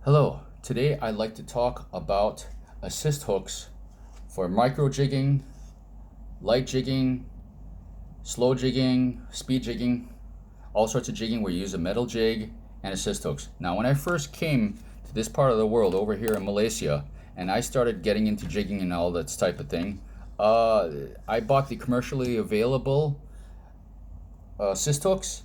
Hello, today I'd like to talk about assist hooks for micro jigging, light jigging, slow jigging, speed jigging, all sorts of jigging where you use a metal jig and assist hooks. Now, when I first came to this part of the world over here in Malaysia and I started getting into jigging and all that type of thing, I bought the commercially available assist hooks.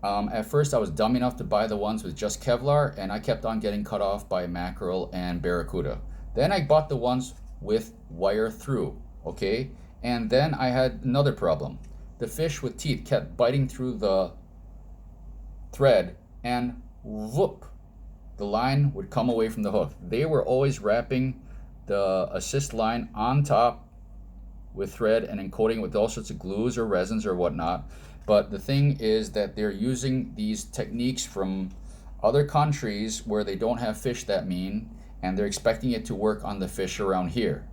At first, I was dumb enough to buy the ones with just Kevlar, and I kept on getting cut off by mackerel and barracuda. Then I bought the ones with wire through, okay? And then I had another problem. The fish with teeth kept biting through the thread, and whoop, the line would come away from the hook. They were always wrapping the assist line on top with thread and then coating it with all sorts of glues or resins or whatnot. But the thing is that they're using these techniques from other countries where they don't have fish that mean, and they're expecting it to work on the fish around here.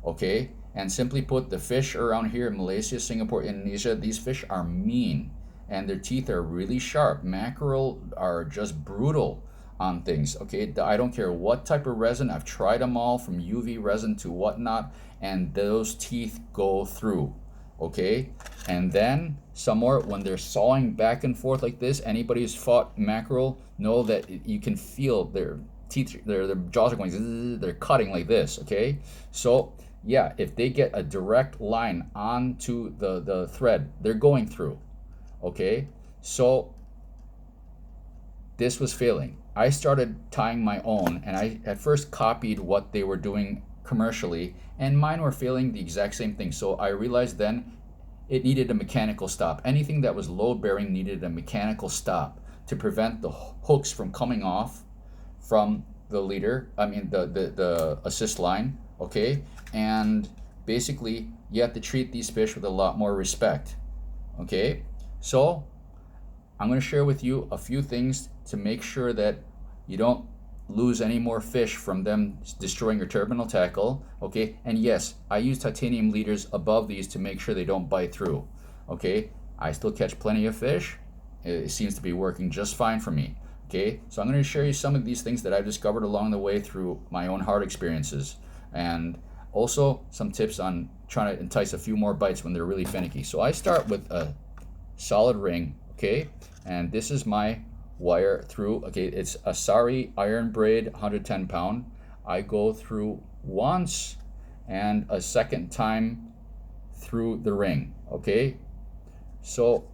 Okay? And simply put, the fish around here in Malaysia, Singapore, Indonesia, these fish are mean and their teeth are really sharp. Mackerel are just brutal on things. Okay, I don't care what type of resin, I've tried them all from UV resin to whatnot, and those teeth go through. Okay, and then some more when they're sawing back and forth like this. Anybody who's fought mackerel know that you can feel their teeth, their jaws are going zzz, they're cutting like this. Okay, so yeah, if they get a direct line onto the thread, they're going through. Okay, so this was failing. I started tying my own, and I at first copied what they were doing commercially, and mine were failing the exact same thing. So I realized then it needed a mechanical stop. Anything that was load bearing needed a mechanical stop to prevent the hooks from coming off from the leader, the assist line. Okay, and basically you have to treat these fish with a lot more respect. Okay, so I'm going to share with you a few things to make sure that you don't lose any more fish from them destroying your terminal tackle. Okay, and yes, I use titanium leaders above these to make sure they don't bite through. Okay, I still catch plenty of fish. It seems to be working just fine for me. Okay, so I'm going to share you some of these things that I've discovered along the way through my own hard experiences, and also some tips on trying to entice a few more bites when they're really finicky. So I start with a solid ring. Okay, and this is my wire through. Okay, it's a Sari iron braid 110 pound. I go through once and a second time through the ring. Okay, so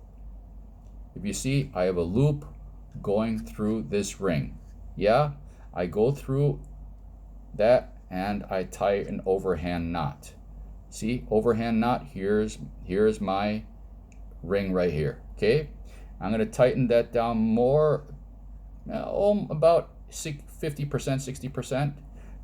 if you see, I have a loop going through this ring. Yeah, I go through that and I tie an overhand knot. See, overhand knot. Here's my ring right here. Okay, I'm going to tighten that down more, about 50%, 60%.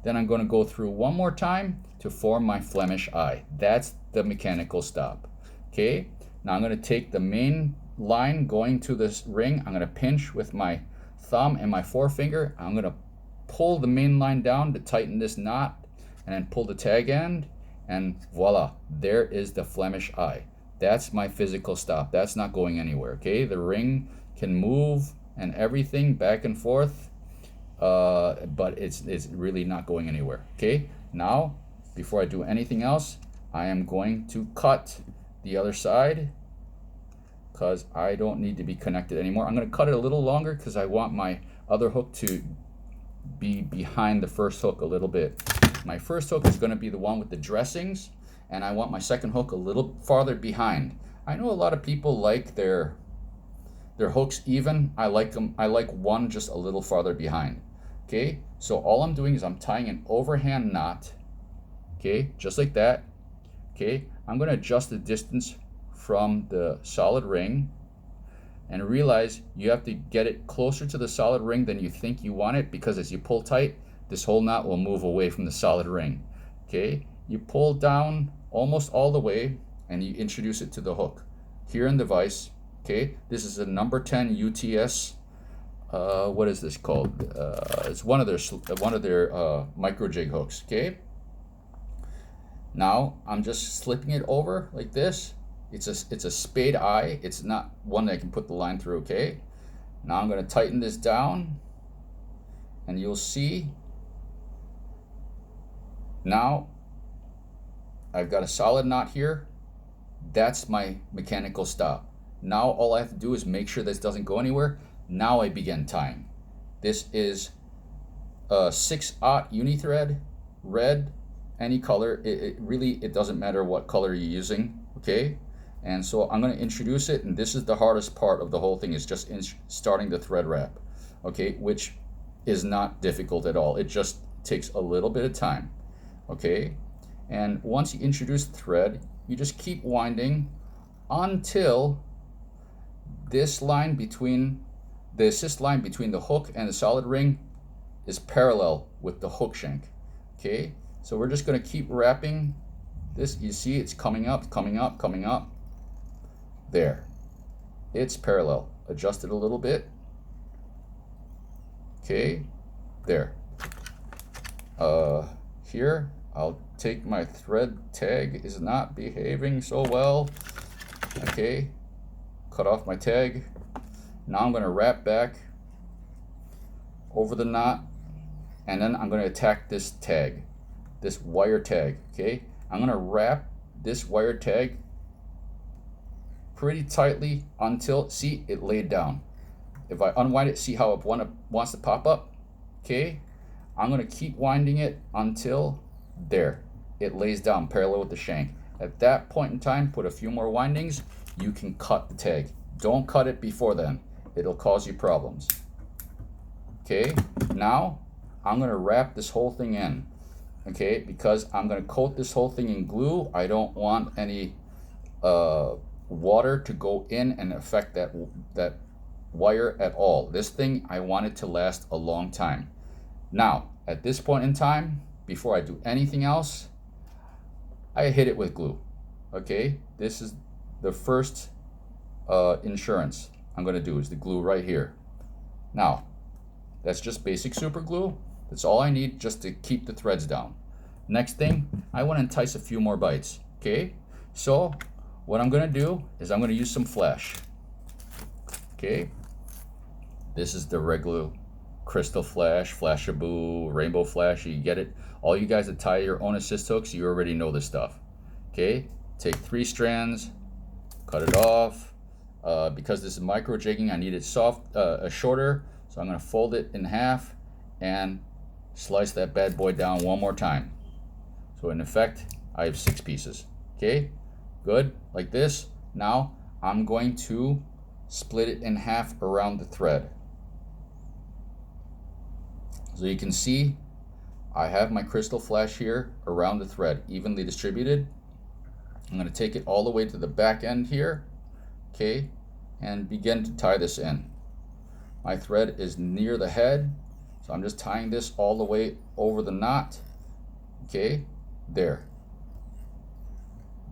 Then I'm going to go through one more time to form my Flemish eye. That's the mechanical stop. Okay, now I'm going to take the main line going to this ring. I'm going to pinch with my thumb and my forefinger. I'm going to pull the main line down to tighten this knot, and then pull the tag end, and voila, there is the Flemish eye. That's my physical stop. That's not going anywhere. Okay, the ring can move and everything back and forth, but it's really not going anywhere. Okay, now before I do anything else, I am going to cut the other side because I don't need to be connected anymore. I'm going to cut it a little longer because I want my other hook to be behind the first hook a little bit. My first hook is going to be the one with the dressings, and I want my second hook a little farther behind. I know a lot of people like their hooks even. I like them. I like one just a little farther behind. Okay, so all I'm doing is I'm tying an overhand knot. Okay, just like that. Okay, I'm going to adjust the distance from the solid ring, and realize you have to get it closer to the solid ring than you think you want it, because as you pull tight, this whole knot will move away from the solid ring. Okay, you pull down almost all the way and you introduce it to the hook here in the vise. Okay, this is a number 10 UTS. What is this called? It's one of their micro jig hooks. Okay, now I'm just slipping it over like this. It's a spade eye. It's not one that I can put the line through. Okay, now I'm going to tighten this down, and you'll see now I've got a solid knot here. That's my mechanical stop. Now all I have to do is make sure this doesn't go anywhere. Now I begin tying. This is a 6/0 uni thread, red, any color. It doesn't matter what color you're using, okay? And so I'm going to introduce it, and this is the hardest part of the whole thing, is just starting the thread wrap, okay? Which is not difficult at all. It just takes a little bit of time, okay? And once you introduce the thread, you just keep winding until this line between the assist line between the hook and the solid ring is parallel with the hook shank, okay? So we're just going to keep wrapping this. You see it's coming up, coming up, coming up. There, it's parallel. Adjust it a little bit. Okay, there. Here, I'll take my thread tag is not behaving so well. Okay, cut off my tag. Now I'm going to wrap back over the knot, and then I'm going to attack this tag, this wire tag. Okay, I'm going to wrap this wire tag pretty tightly until, see, it laid down. If I unwind it, see how it wants to pop up? Okay, I'm going to keep winding it until there, it lays down parallel with the shank. At that point in time, put a few more windings, you can cut the tag. Don't cut it before then, it'll cause you problems. Okay, now I'm going to wrap this whole thing in, okay, because I'm going to coat this whole thing in glue. I don't want any water to go in and affect that wire at all. This thing, I want it to last a long time. Now, at this point in time, before I do anything else, I hit it with glue. Okay, this is the first insurance I'm going to do, is the glue right here. Now, that's just basic super glue. That's all I need just to keep the threads down. Next thing, I want to entice a few more bites. Okay, so what I'm going to do is I'm going to use some flash. Okay, this is the regular crystal flash, Flashabou, rainbow flash. You get it. All you guys that tie your own assist hooks, you already know this stuff. Okay, take 3 strands, cut it off. Because this is micro jigging, I need it soft, shorter. So I'm going to fold it in half and slice that bad boy down one more time. So in effect, I have 6 pieces. Okay, good, like this. Now I'm going to split it in half around the thread. So you can see I have my crystal flash here around the thread, evenly distributed. I'm going to take it all the way to the back end here, okay, and begin to tie this in. My thread is near the head, so I'm just tying this all the way over the knot. Okay, there.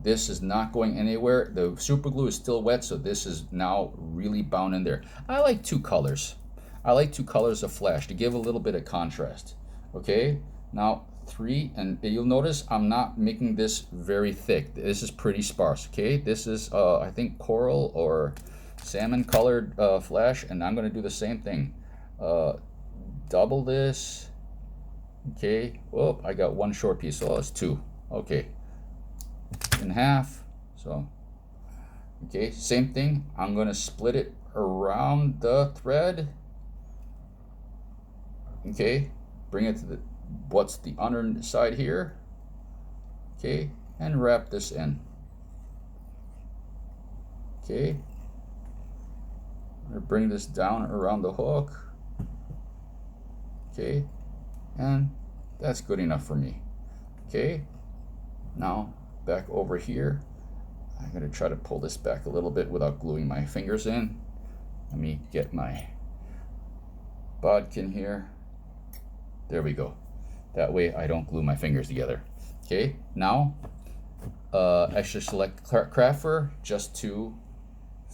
This is not going anywhere. The super glue is still wet, so this is now really bound in there. I like 2 colors. I like 2 colors of flash to give a little bit of contrast. Okay, now 3, and you'll notice I'm not making this very thick. This is pretty sparse. Okay, this is I think coral or salmon colored flash, and I'm going to do the same thing. Double this. Okay, oh, I got 1 short piece, so that's 2. Okay, in half. So okay, same thing. I'm going to split it around the thread. Okay, bring it to the what's the underside here. Okay, and wrap this in. Okay, I'm going to bring this down around the hook. Okay, and that's good enough for me. Okay, now back over here. I'm going to try to pull this back a little bit without gluing my fingers in. Let me get my bodkin here. There we go. That way I don't glue my fingers together. Okay, now extra select craft fur just to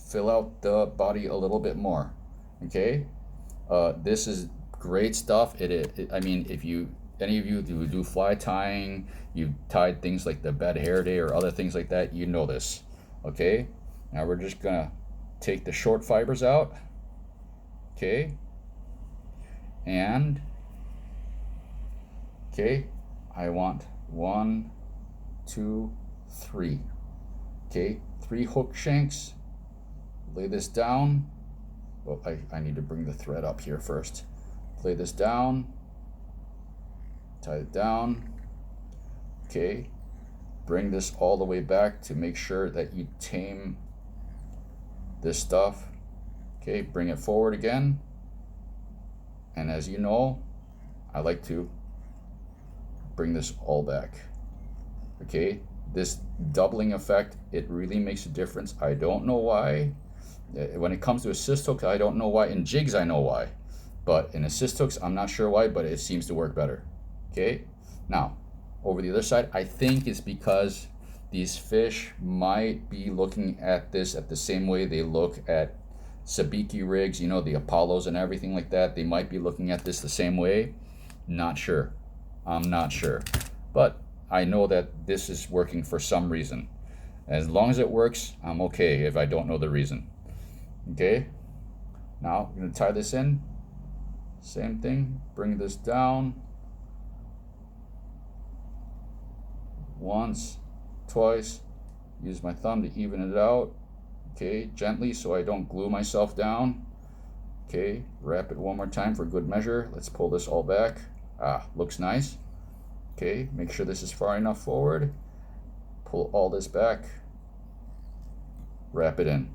fill out the body a little bit more. Okay, this is great stuff. I mean, if any of you who do fly tying, you've tied things like the Bad Hair Day or other things like that, you know this. Okay, now we're just gonna take the short fibers out. Okay, and Okay, I want 1, 2, 3. Okay, 3 hook shanks. Lay this down. Well, I need to bring the thread up here first. Lay this down. Tie it down. Okay, bring this all the way back to make sure that you tame this stuff. Okay, bring it forward again. And as you know, I like to bring this all back. Okay, this doubling effect, it really makes a difference. I don't know why. When it comes to assist hooks, I don't know why. In jigs, I know why. But in assist hooks, I'm not sure why, but it seems to work better. Okay, now over the other side, I think it's because these fish might be looking at this at the same way they look at sabiki rigs, you know, the Apollos and everything like that. They might be looking at this the same way. Not sure. I'm not sure. But I know that this is working for some reason. As long as it works, I'm okay if I don't know the reason. Okay? Now, I'm going to tie this in. Same thing. Bring this down. Once, twice. Use my thumb to even it out. Okay, gently so I don't glue myself down. Okay, wrap it one more time for good measure. Let's pull this all back. Looks nice. Okay, make sure this is far enough forward. Pull all this back. Wrap it in.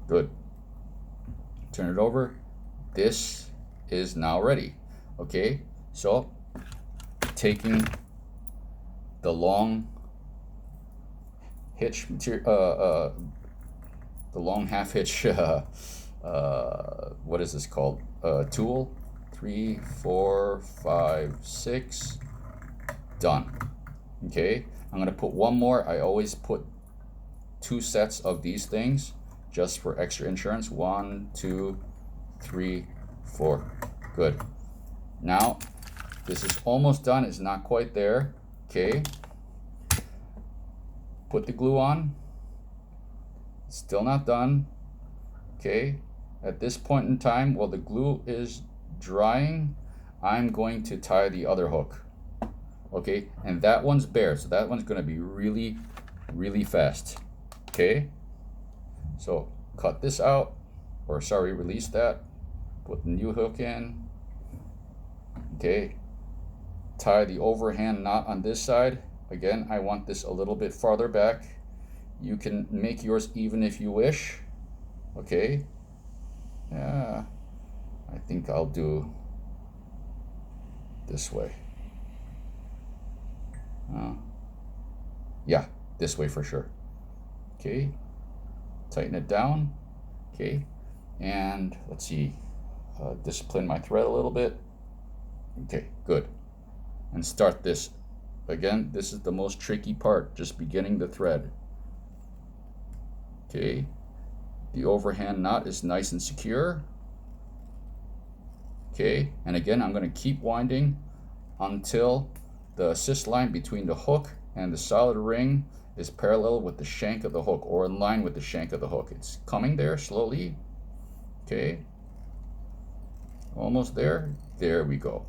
Good. Turn it over. This is now ready. Okay, so taking the long hitch material, the long half hitch, what is this called? Tool. 3, 4, 5, 6. Done. Okay, I'm gonna put one more. I always put 2 sets of these things just for extra insurance. 1, 2, 3, 4. Good. Now this is almost done. It's not quite there. Okay. Put the glue on. Still not done. Okay. At this point in time, while the glue is drying, I'm going to tie the other hook. Okay. And that one's bare, so that one's going to be really, really fast. Okay. So cut this out, or sorry, release that. Put the new hook in. Okay. Tie the overhand knot on this side. Again, I want this a little bit farther back. You can make yours even if you wish. Okay. Yeah, I think I'll do this way. Yeah, this way for sure. Okay. Tighten it down. Okay. And let's see. Discipline my thread a little bit. Okay, good. And start this. Again, this is the most tricky part, just beginning the thread. Okay, the overhand knot is nice and secure. Okay, and again, I'm going to keep winding until the assist line between the hook and the solid ring is parallel with the shank of the hook, or in line with the shank of the hook. It's coming there slowly. Okay, almost there. There we go.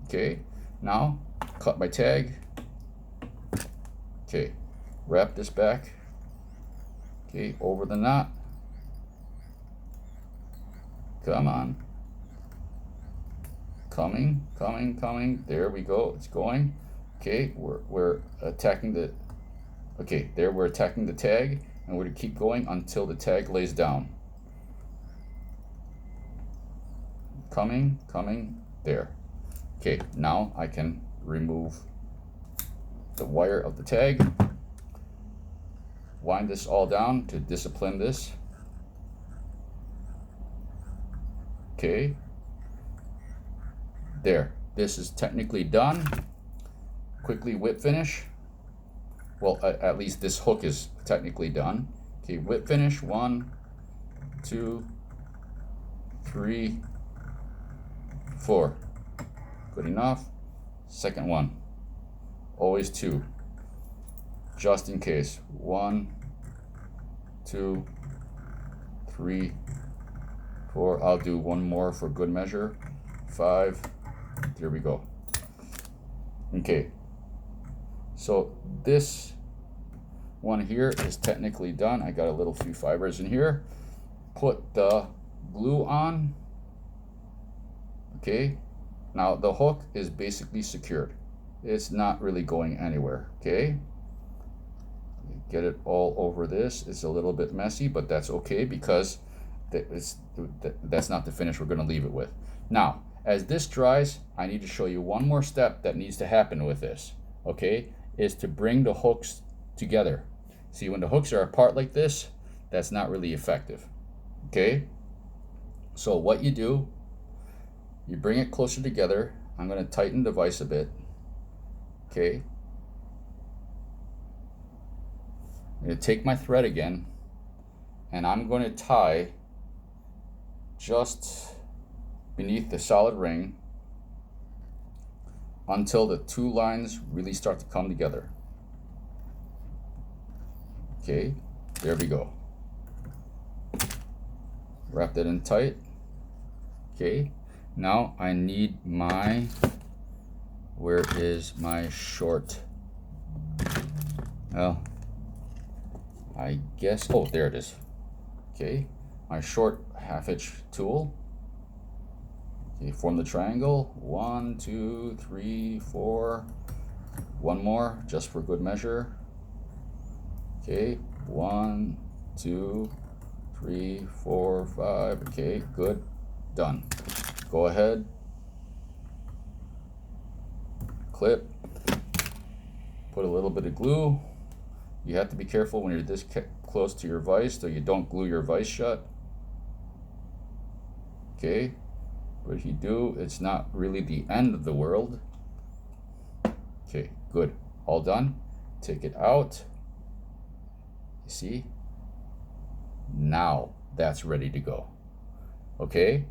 Okay, now cut my tag. Okay, wrap this back. Okay, over the knot. Come on. Coming, coming, coming. There we go. It's going. Okay, we're attacking the. Okay, there we're attacking the tag, and we're gonna keep going until the tag lays down. Coming, coming. There. Okay, now I can remove the wire of the tag. Wind this all down to discipline this. Okay. There. This is technically done. Quickly whip finish. Well, at least this hook is technically done. Okay, whip finish. 1, 2, 3, 4. Good enough. Second one. Always 2. Just in case. 1, 2, 3, 4. I'll do one more for good measure. 5. There we go. Okay, so this one here is technically done. I got a little few fibers in here. Put the glue on. Okay, now the hook is basically secured. It's not really going anywhere. Okay, get it all over this. It's a little bit messy, but that's okay because that's not the finish we're going to leave it with. Now, as this dries, I need to show you one more step that needs to happen with this. Okay, is to bring the hooks together. See, when the hooks are apart like this, that's not really effective. Okay, so what you do, you bring it closer together. I'm going to tighten the vise a bit. Okay, I'm going to take my thread again, and I'm going to tie just beneath the solid ring until the two lines really start to come together. Okay, there we go. Wrap that in tight. Okay, now I need my, where is my short? Well, I guess, oh, there it is. Okay, my short 1/2" tool. Okay, form the triangle. 1, 2, 3, 4. One more, just for good measure. Okay, 1, 2, 3, 4, 5. Okay, good, done. Go ahead, clip, put a little bit of glue. You have to be careful when you're this close to your vise so you don't glue your vise shut. Okay, but if you do, it's not really the end of the world. Okay, good, all done. Take it out. You see? Now that's ready to go. Okay,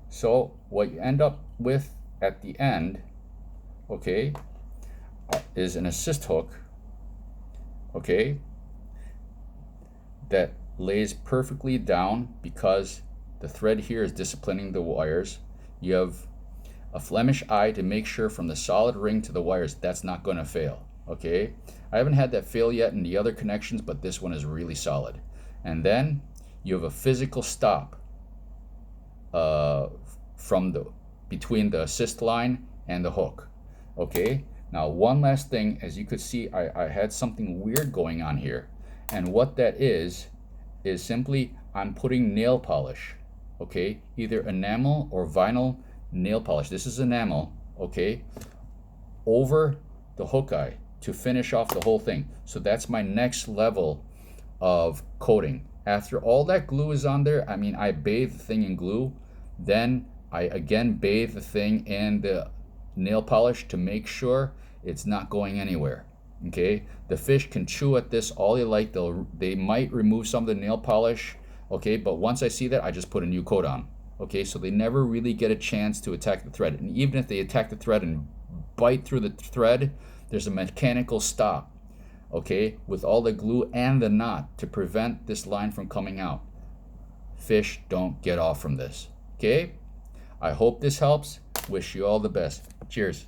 so what you end up with at the end, okay, is an assist hook, okay, that lays perfectly down because the thread here is disciplining the wires. You have a Flemish eye to make sure from the solid ring to the wires that's not going to fail. Okay, I haven't had that fail yet in the other connections, but this one is really solid. And then you have a physical stop between the assist line and the hook. Okay, now one last thing, as you could see, I had something weird going on here, and what that is simply I'm putting nail polish. Okay, either enamel or vinyl nail polish. This is enamel, okay, over the hook eye to finish off the whole thing. So that's my next level of coating. After all that glue is on there, I mean, I bathe the thing in glue, then I again bathe the thing in the nail polish to make sure it's not going anywhere. Okay, the fish can chew at this all they like. They might remove some of the nail polish. Okay, but once I see that, I just put a new coat on. Okay, so they never really get a chance to attack the thread. And even if they attack the thread and bite through the thread, there's a mechanical stop, okay, with all the glue and the knot to prevent this line from coming out. Fish don't get off from this. Okay, I hope this helps. Wish you all the best. Cheers.